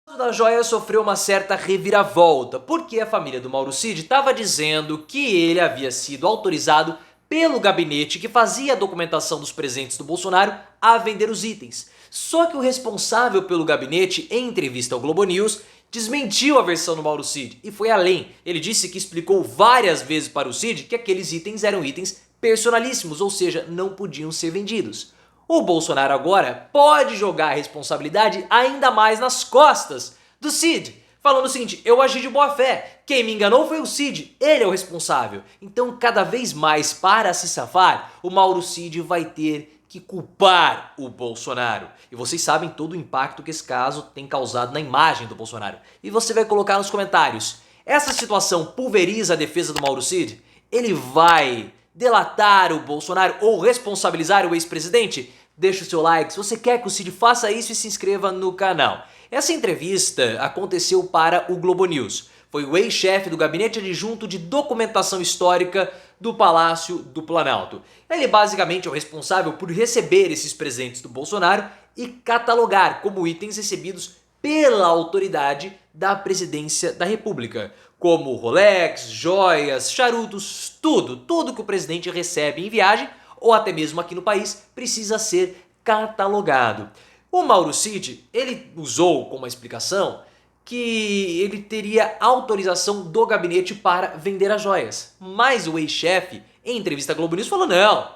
O caso da joia sofreu uma certa reviravolta, porque a família do Mauro Cid estava dizendo que ele havia sido autorizado pelo gabinete que fazia a documentação dos presentes do Bolsonaro a vender os itens. Só que o responsável pelo gabinete, em entrevista ao Globo News, desmentiu a versão do Mauro Cid e foi além. Ele disse que explicou várias vezes para o Cid que aqueles itens eram itens personalíssimos, ou seja, não podiam ser vendidos. O Bolsonaro agora pode jogar a responsabilidade ainda mais nas costas do Cid, falando o seguinte: eu agi de boa fé, quem me enganou foi o Cid, ele é o responsável. Então, cada vez mais, para se safar, o Mauro Cid vai ter que culpar o Bolsonaro. E vocês sabem todo o impacto que esse caso tem causado na imagem do Bolsonaro. E você vai colocar nos comentários: essa situação pulveriza a defesa do Mauro Cid? Ele vai delatar o Bolsonaro ou responsabilizar o ex-presidente? Deixa o seu like se você quer que o Cid faça isso e se inscreva no canal. Essa entrevista aconteceu para o Globo News. Foi o ex-chefe do Gabinete Adjunto de Documentação Histórica do Palácio do Planalto. Ele basicamente é o responsável por receber esses presentes do Bolsonaro e catalogar como itens recebidos pela autoridade da Presidência da República, como Rolex, joias, charutos, tudo que o presidente recebe em viagem ou até mesmo aqui no país precisa ser catalogado. O Mauro Cid, ele usou como explicação que ele teria autorização do gabinete para vender as joias, mas o ex-chefe, em entrevista à Globo News, falou: não,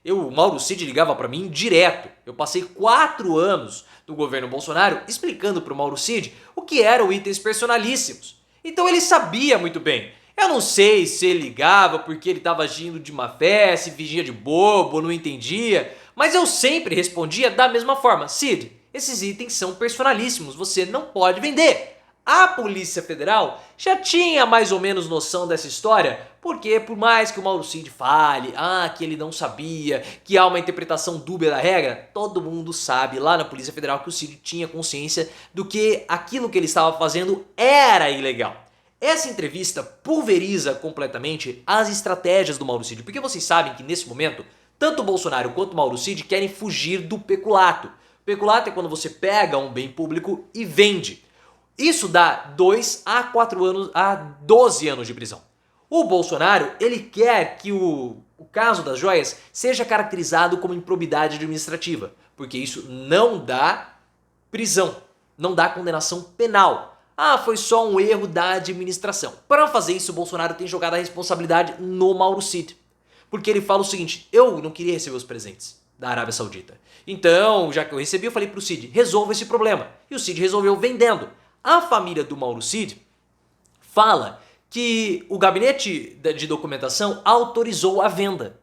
o Mauro Cid ligava para mim direto. Eu passei 4 anos do governo Bolsonaro explicando para o Mauro Cid o que eram itens personalíssimos. Então ele sabia muito bem. Eu não sei se ele ligava porque ele estava agindo de má fé, se fingia de bobo, não entendia, mas eu sempre respondia da mesma forma: Cid, esses itens são personalíssimos, você não pode vender. A Polícia Federal já tinha mais ou menos noção dessa história, porque por mais que o Mauro Cid fale, que ele não sabia, que há uma interpretação dúbia da regra, todo mundo sabe lá na Polícia Federal que o Cid tinha consciência do que aquilo que ele estava fazendo era ilegal. Essa entrevista pulveriza completamente as estratégias do Mauro Cid, porque vocês sabem que nesse momento, tanto o Bolsonaro quanto o Mauro Cid querem fugir do peculato. Peculato é quando você pega um bem público e vende. Isso dá 2 a 4 anos a 12 anos de prisão. O Bolsonaro, ele quer que o caso das joias seja caracterizado como improbidade administrativa, porque isso não dá prisão, não dá condenação penal. Foi só um erro da administração. Para fazer isso, o Bolsonaro tem jogado a responsabilidade no Mauro Cid, porque ele fala o seguinte: eu não queria receber os presentes da Arábia Saudita. Então, já que eu recebi, eu falei pro Cid: resolva esse problema. E o Cid resolveu vendendo. A família do Mauro Cid fala que o gabinete de documentação autorizou a venda.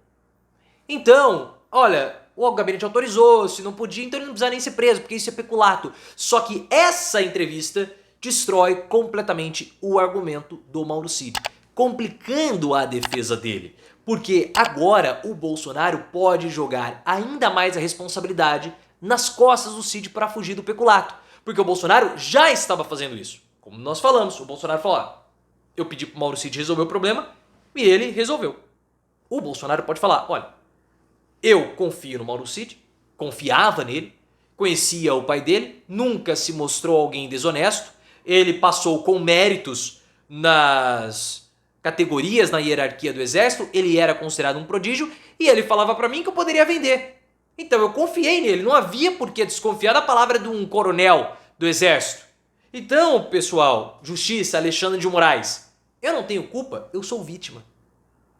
Então, olha, o gabinete autorizou, se não podia, então ele não precisa nem ser preso, porque isso é peculato. Só que essa entrevista destrói completamente o argumento do Mauro Cid, complicando a defesa dele. Porque agora o Bolsonaro pode jogar ainda mais a responsabilidade nas costas do Cid para fugir do peculato. Porque o Bolsonaro já estava fazendo isso. Como nós falamos, o Bolsonaro falou: eu pedi pro Mauro Cid resolver o problema e ele resolveu. O Bolsonaro pode falar: olha, eu confio no Mauro Cid, confiava nele, conhecia o pai dele, nunca se mostrou alguém desonesto, ele passou com méritos nas categorias na hierarquia do exército, ele era considerado um prodígio e ele falava para mim que eu poderia vender. Então eu confiei nele, não havia por que desconfiar da palavra de um coronel do exército. Então, pessoal, justiça, Alexandre de Moraes, eu não tenho culpa, eu sou vítima.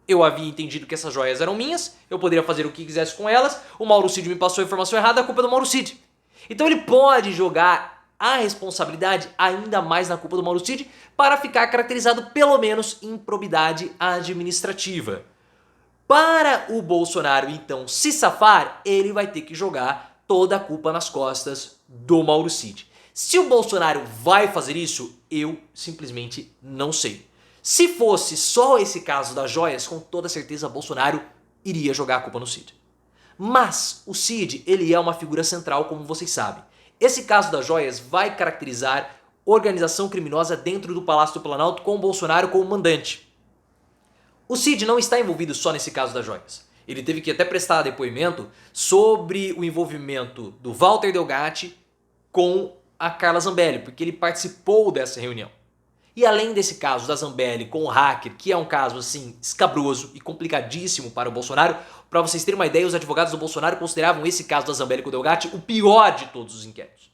Eu havia entendido que essas joias eram minhas, eu poderia fazer o que quisesse com elas, o Mauro Cid me passou a informação errada, a culpa é do Mauro Cid. Então ele pode jogar a responsabilidade ainda mais na culpa do Mauro Cid para ficar caracterizado pelo menos improbidade administrativa. Para o Bolsonaro, então, se safar, ele vai ter que jogar toda a culpa nas costas do Mauro Cid. Se o Bolsonaro vai fazer isso, eu simplesmente não sei. Se fosse só esse caso das joias, com toda certeza Bolsonaro iria jogar a culpa no Cid. Mas o Cid, ele é uma figura central, como vocês sabem. Esse caso das joias vai caracterizar organização criminosa dentro do Palácio do Planalto com o Bolsonaro como mandante. O Cid não está envolvido só nesse caso das joias. Ele teve que até prestar depoimento sobre o envolvimento do Walter Delgatti com a Carla Zambelli, porque ele participou dessa reunião. E além desse caso da Zambelli com o hacker, que é um caso assim escabroso e complicadíssimo para o Bolsonaro, para vocês terem uma ideia, os advogados do Bolsonaro consideravam esse caso da Zambelli com o Delgatti o pior de todos os inquéritos.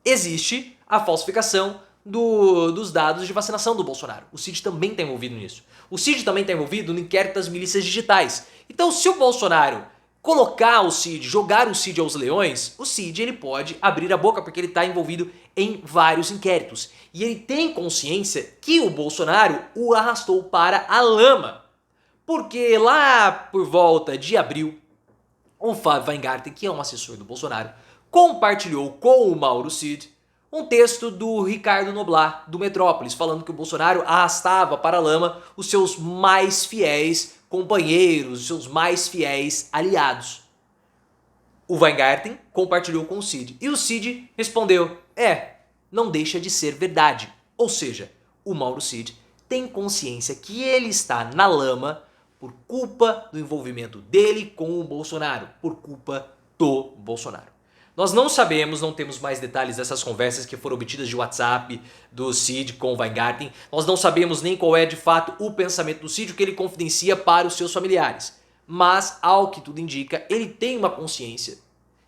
Existe a falsificação dos dados de vacinação do Bolsonaro. O Cid também está envolvido nisso. O Cid também está envolvido no inquérito das milícias digitais. Então, se o Bolsonaro colocar o Cid, jogar o Cid aos leões, o Cid ele pode abrir a boca porque ele está envolvido em vários inquéritos. E ele tem consciência que o Bolsonaro o arrastou para a lama. Porque lá por volta de abril, o Fábio Weingarten, que é um assessor do Bolsonaro, compartilhou com o Mauro Cid um texto do Ricardo Noblat, do Metrópolis, falando que o Bolsonaro arrastava para a lama os seus mais fiéis companheiros, os seus mais fiéis aliados. O Weingarten compartilhou com o Cid e o Cid respondeu: não deixa de ser verdade. Ou seja, o Mauro Cid tem consciência que ele está na lama por culpa do envolvimento dele com o Bolsonaro, por culpa do Bolsonaro. Nós não sabemos, não temos mais detalhes dessas conversas que foram obtidas de WhatsApp do Cid com o Weingarten. Nós não sabemos nem qual é de fato o pensamento do Cid, o que ele confidencia para os seus familiares. Mas, ao que tudo indica, ele tem uma consciência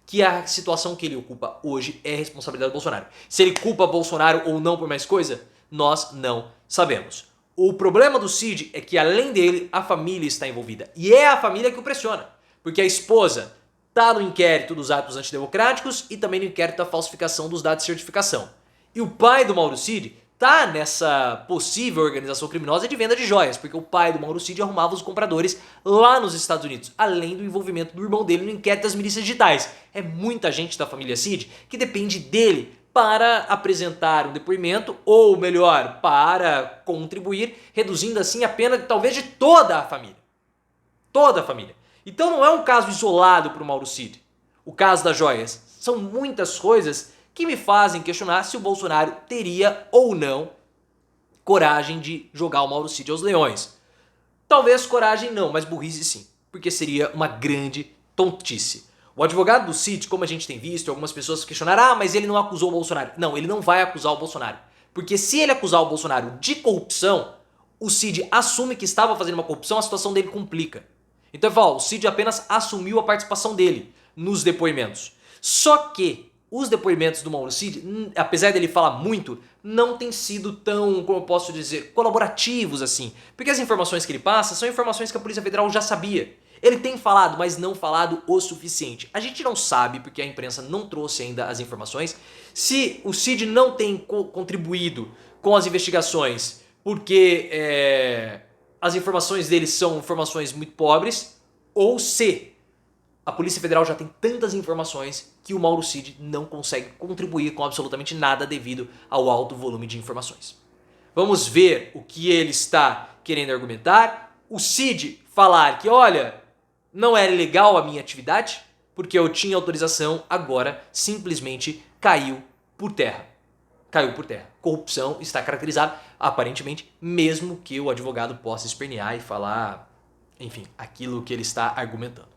que a situação que ele ocupa hoje é responsabilidade do Bolsonaro. Se ele culpa Bolsonaro ou não por mais coisa, nós não sabemos. O problema do Cid é que, além dele, a família está envolvida. E é a família que o pressiona. Porque a esposa está no inquérito dos atos antidemocráticos e também no inquérito da falsificação dos dados de certificação. E o pai do Mauro Cid está nessa possível organização criminosa de venda de joias, porque o pai do Mauro Cid arrumava os compradores lá nos Estados Unidos, além do envolvimento do irmão dele no inquérito das milícias digitais. É muita gente da família Cid que depende dele para apresentar um depoimento, ou melhor, para contribuir, reduzindo assim a pena talvez de toda a família. Toda a família. Então não é um caso isolado para o Mauro Cid. O caso das joias. São muitas coisas que me fazem questionar se o Bolsonaro teria ou não coragem de jogar o Mauro Cid aos leões. Talvez coragem não, mas burrice sim. Porque seria uma grande tontice. O advogado do Cid, como a gente tem visto, algumas pessoas questionaram, mas ele não acusou o Bolsonaro. Não, ele não vai acusar o Bolsonaro. Porque se ele acusar o Bolsonaro de corrupção, o Cid assume que estava fazendo uma corrupção, a situação dele complica. Então, o Cid apenas assumiu a participação dele nos depoimentos. Só que os depoimentos do Mauro Cid, apesar dele falar muito, não têm sido tão, como eu posso dizer, colaborativos assim. Porque as informações que ele passa são informações que a Polícia Federal já sabia. Ele tem falado, mas não falado o suficiente. A gente não sabe, porque a imprensa não trouxe ainda as informações, se o Cid não tem contribuído com as investigações, porque as informações dele são informações muito pobres, ou se a Polícia Federal já tem tantas informações que o Mauro Cid não consegue contribuir com absolutamente nada devido ao alto volume de informações. Vamos ver o que ele está querendo argumentar. O Cid falar que, olha, não era legal a minha atividade, porque eu tinha autorização, agora simplesmente caiu por terra. Caiu por terra. Corrupção está caracterizada, aparentemente, mesmo que o advogado possa espernear e falar, enfim, aquilo que ele está argumentando.